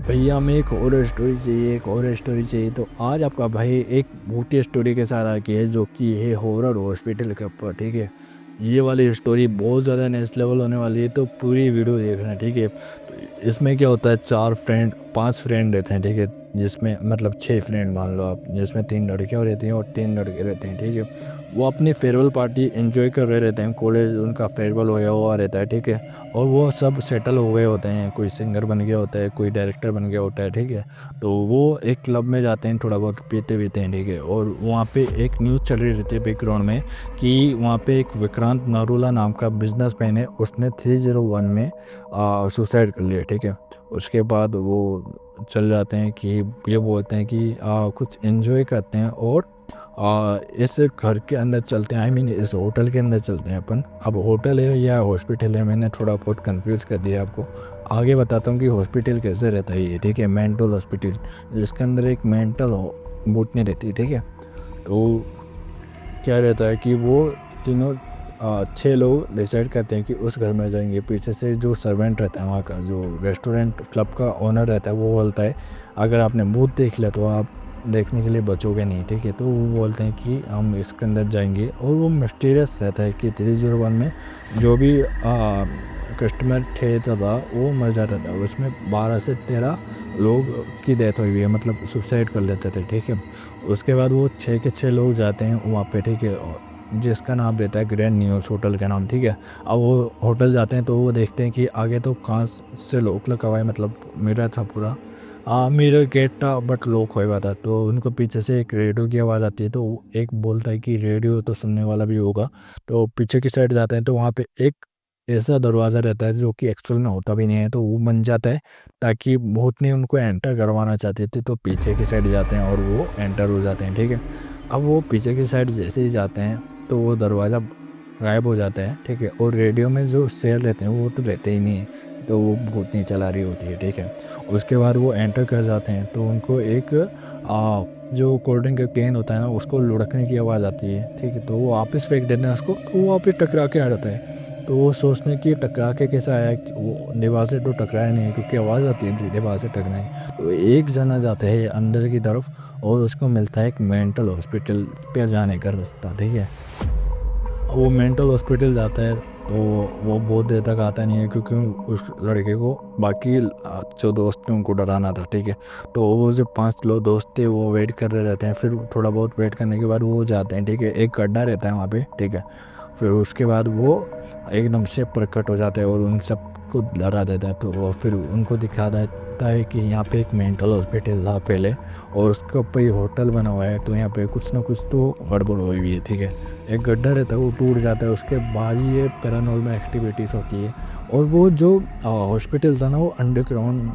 भैया हमें एक हॉरर स्टोरी चाहिए, एक हॉरर स्टोरी चाहिए। तो आज आपका भाई एक भूतिया स्टोरी के साथ आ गया है जो कि है हॉरर हॉस्पिटल के ऊपर। ठीक है, ये वाली स्टोरी बहुत ज़्यादा नेक्स्ट लेवल होने वाली है, तो पूरी वीडियो देखना। ठीक है, तो इसमें क्या होता है, 5 फ्रेंड रहते हैं। ठीक है, जिसमें मतलब 6 फ्रेंड मान लो आप, जिसमें 3 लड़कियाँ रहती हैं और 3 लड़के रहते हैं। ठीक है, वो अपनी फेयरवेल पार्टी एंजॉय कर रहे रहते हैं। कॉलेज उनका फेयरवेल होया हुआ रहता है। ठीक है, और वो सब सेटल हो गए होते हैं, कोई सिंगर बन गया होता है, कोई डायरेक्टर बन गया होता है। ठीक है, तो वो एक क्लब में जाते हैं, थोड़ा बहुत पीते पीते हैं। ठीक है, और वहाँ पे एक न्यूज़ चल रही रहती है बैकग्राउंड में कि वहाँ पे एक विक्रांत नरूला नाम का बिजनेसमैन है, उसने 301 में सुसाइड कर लिया। ठीक है, उसके बाद वो चल जाते हैं कि ये बोलते हैं कि कुछ एंजॉय करते हैं और इस घर के अंदर चलते हैं। आई मीन इस होटल के अंदर चलते हैं अपन। अब होटल है या हॉस्पिटल है, मैंने थोड़ा बहुत कंफ्यूज कर दिया आपको। आगे बताता हूँ कि हॉस्पिटल कैसे रहता है ये। ठीक है, मेंटल हॉस्पिटल, जिसके अंदर एक मेंटल भूतनी रहती है। ठीक है, तो क्या रहता है कि वो तीनों 6 लोग डिसाइड करते हैं कि उस घर में जाएंगे। पीछे से जो सर्वेंट रहता है, वहाँ का जो रेस्टोरेंट क्लब का ओनर रहता है, वो बोलता है अगर आपने भूत देख लिया तो आप देखने के लिए बचोगे नहीं। ठीक है, तो वो बोलते हैं कि हम इसके अंदर जाएंगे, और वो मिस्टीरियस रहता है कि 301 में जो भी कस्टमर ठहरता था वो मर जाता था। उसमें 12 से 13 लोग की डेथ हुई है, मतलब सुसाइड कर लेते थे। ठीक है, उसके बाद वो 6 के 6 लोग जाते हैं वहाँ पे। ठीक है, और जिसका नाम रहता है ग्रैंड न्यूज़ होटल का नाम। ठीक है, अब वो होटल जाते हैं तो वो देखते हैं कि आगे तो कांच से लॉक लगा हुआ है, मतलब मिरर था पूरा। मिरर गेट था बट लॉक हुआ था। तो उनको पीछे से एक रेडियो की आवाज़ आती है, तो एक बोलता है कि रेडियो तो सुनने वाला भी होगा। तो पीछे की साइड जाते हैं तो वहाँ पे एक ऐसा दरवाज़ा रहता है जो कि एक्चुअल में होता भी नहीं है, तो वो बन जाता है ताकि भूतनी उनको एंटर करवाना चाहते थे। तो पीछे की साइड जाते हैं और वो एंटर हो जाते हैं। ठीक है, अब वो पीछे की साइड जैसे ही जाते हैं तो वो दरवाज़ा गायब हो जाता है। ठीक है, और रेडियो में जो शेयर रहते हैं वो तो रहते ही नहीं है, तो वो भूतनी चला रही होती है। ठीक है, उसके बाद वो एंटर कर जाते हैं तो उनको एक जो कोल्ड ड्रिंक का कैन होता है ना, उसको लुढ़कने की आवाज़ आती है। ठीक है, तो वो वापस फेंक देते हैं उसको, तो वो वापस टकरा के आ जाता है। तो वो सोचते हैं कि टकरा के कैसा आया, कि वो दीवार से तो टकराया नहीं है, क्योंकि आवाज़ आती है दीवार से टकराए। तो एक जना जाता है अंदर की तरफ और उसको मिलता है एक मेंटल हॉस्पिटल पे जाने का रास्ता। ठीक है, वो मेंटल हॉस्पिटल जाता है तो वो बहुत देर तक आता नहीं है, क्योंकि उस लड़के को बाकी जो दोस्त थे उनको डराना था। ठीक है, तो वो जो 5 लोग दोस्त थे वो वेट कर रहे रहते हैं। फिर थोड़ा बहुत वेट करने के बाद वो जाते हैं। ठीक है, एक गड्ढा रहता है वहाँ पे। ठीक है, फिर उसके बाद वो एकदम से प्रकट हो जाता है और उन सबको डरा देता है। तो वो फिर उनको दिखा देता है कि यहाँ पे एक मेंटल हॉस्पिटल था पहले, और उसके ऊपर ये होटल बना हुआ है, तो यहाँ पे कुछ ना कुछ तो गड़बड़ हुई हुई है। ठीक है, एक गड्ढा रहता है वो टूट जाता है, उसके बाद ही ये पैरानॉर्मल एक्टिविटीज़ होती है। और वो जो हॉस्पिटल था ना, वो अंडरग्राउंड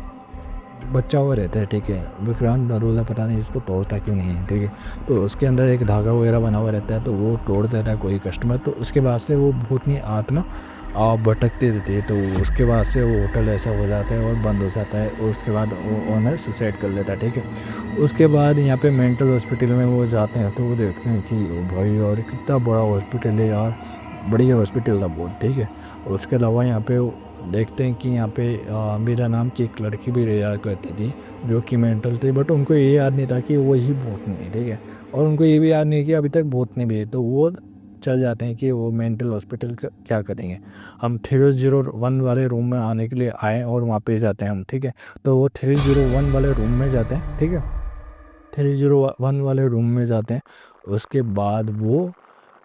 बचा हुआ रहता है। ठीक है, विक्रांत नरूला पता नहीं इसको तोड़ता क्यों नहीं है। ठीक है, तो उसके अंदर एक धागा वगैरह बना हुआ रहता है, तो वो तोड़ देता है कोई कस्टमर, तो उसके बाद से वो भूतनी आत्मा भटकती रहती है। तो उसके बाद से वो होटल ऐसा हो जाता है और बंद हो जाता है, और उसके बाद वो ओनर सुसाइड कर लेता है। ठीक है, उसके बाद यहाँ पे मेंटल हॉस्पिटल में वो जाते हैं तो वो देखते हैं कि ओ भाई और कितना बड़ा हॉस्पिटल है यार, बढ़िया हॉस्पिटल था बहुत। ठीक है, और उसके अलावा यहाँ पे देखते हैं कि यहाँ पे मेरा नाम की एक लड़की भी रहा करती थी, जो कि मेंटल थी, बट उनको ये याद नहीं था कि वो ही भूतनी है। ठीक है, और उनको ये भी याद नहीं कि अभी तक भूतनी भी है। तो वो चल जाते हैं कि वो मेंटल हॉस्पिटल का क्या करेंगे। हम 301 वाले रूम में आने के लिए आए और वहाँ पे जाते हैं हम। ठीक है, तो वो 301 वाले रूम में जाते हैं। ठीक है, 301 वाले रूम में जाते हैं। उसके बाद वो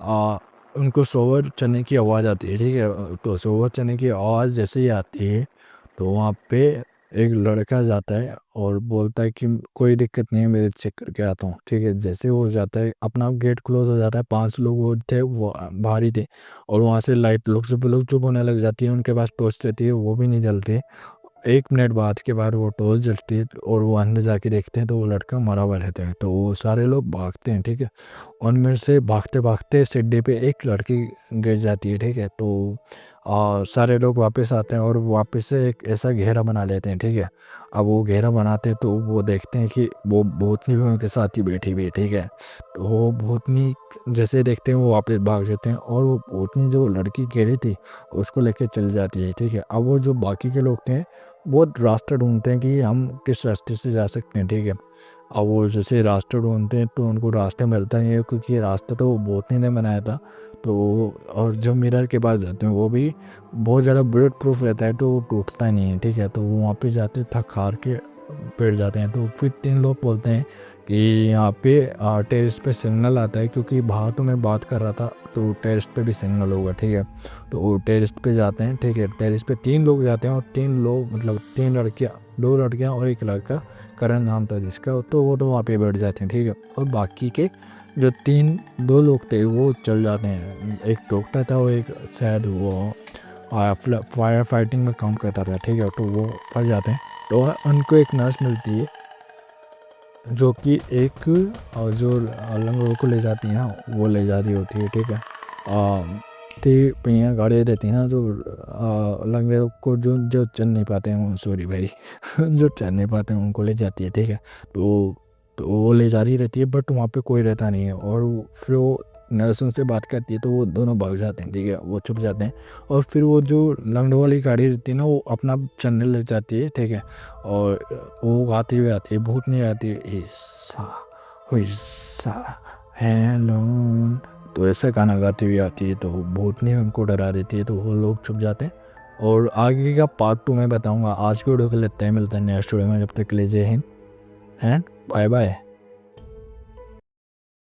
आ, उनको सोवर चने की आवाज़ आती है। ठीक है, तो सोवर चने की आवाज़ जैसे ही आती है तो वहाँ पे एक लड़का जाता है और बोलता है कि कोई दिक्कत नहीं है, मैं चेक करके आता हूँ। ठीक है, जैसे वो जाता है अपना गेट क्लोज हो जाता है। 5 लोग वो थे, वो बाहर ही थे, और वहाँ से लाइट लोग चुप होने लग जाती है। उनके पास टॉर्च रहती है, वो भी नहीं जलती। 1 मिनट बाद के बाद वो टॉर्च जलती है और वो अंदर जाके देखते हैं तो वो लड़का मरा हुआ रहता है। तो वो सारे लोग भागते हैं। ठीक है, उनमें से भागते भागते सीढ़ी पे एक लड़की गिर जाती है। ठीक है, तो सारे लोग वापस आते हैं और वापस से एक ऐसा घेरा बना लेते हैं। ठीक है, अब वो घेरा बनाते हैं तो वो देखते हैं कि वो भूतनी भी उनके साथ ही बैठी हुई है। ठीक है, तो वो भूतनी जैसे देखते हैं वो वापस भाग जाते हैं, और वो भूतनी जो लड़की घेरी थी उसको लेके चल जाती है। ठीक है, अब वो जो बाकी के लोग थे वो रास्ता ढूंढते हैं कि हम किस रास्ते से जा सकते हैं, ठीक है। अब वो जैसे रास्ता ढूंढते हैं तो उनको रास्ता मिलता नहीं है, क्योंकि रास्ता तो वो बोतने ने बनाया था। तो और जो मिरर के पास जाते हैं वो भी बहुत ज़्यादा बुलेट प्रूफ रहता है, तो वो टूटता नहीं है, ठीक है। तो वो वहाँ पे जाते थक हार के बैठ जाते हैं। तो फिर 3 लोग बोलते हैं कि यहाँ पे टेरेस पे सिग्नल आता है, क्योंकि बाहर तो मैं बात कर रहा था तो टेरेस पे भी सिग्नल होगा, ठीक है। तो वो टेरेस पे जाते हैं, ठीक है। टेरेस पे 3 लोग जाते हैं और 3 लोग मतलब 3 लड़कियाँ, 2 लड़कियाँ और 1 लड़का, करण नाम था जिसका, तो वो तो वहाँ पे बैठ जाते हैं, ठीक है। और बाकी के जो 2 लोग थे वो चल जाते हैं। एक डॉक्टर था और एक शायद वो फायर फाइटिंग में काम करता था, ठीक है। तो वो फंस जाते हैं। तो उनको एक नर्स मिलती है जो कि एक जो लंगड़ों को ले जाती है ना, वो ले जा रही होती है, ठीक है। ते पहिया गाड़ी रहती है ना, जो लंगड़ों को जो जो चल नहीं पाते हैं, सॉरी भाई जो चल नहीं पाते हैं उनको ले जाती है, ठीक है। तो वो ले जा रही रहती है, बट वहाँ पे कोई रहता नहीं है। और फिर वो नर्सों से बात करती है तो वो दोनों भाग जाते हैं, ठीक है, वो छुप जाते हैं। और फिर वो जो लंगड़ों वाली गाड़ी रहती है ना, वो अपना चलने लग जाती है, ठीक है। और वो गाती हुई आती है, भूतनी आती है, ईसा हुइसा हेलो, तो ऐसा गाना गाती हुई आती है। तो भूतनी उनको डरा देती है, तो वो लोग छुप जाते हैं। और आगे का पार्ट 2 मैं बताऊंगा। आज के वीडियो के लिए इतना ही, मिलता है नेक्स्ट वीडियो में। जब तक के लिए जय हिंद एंड बाय बाय।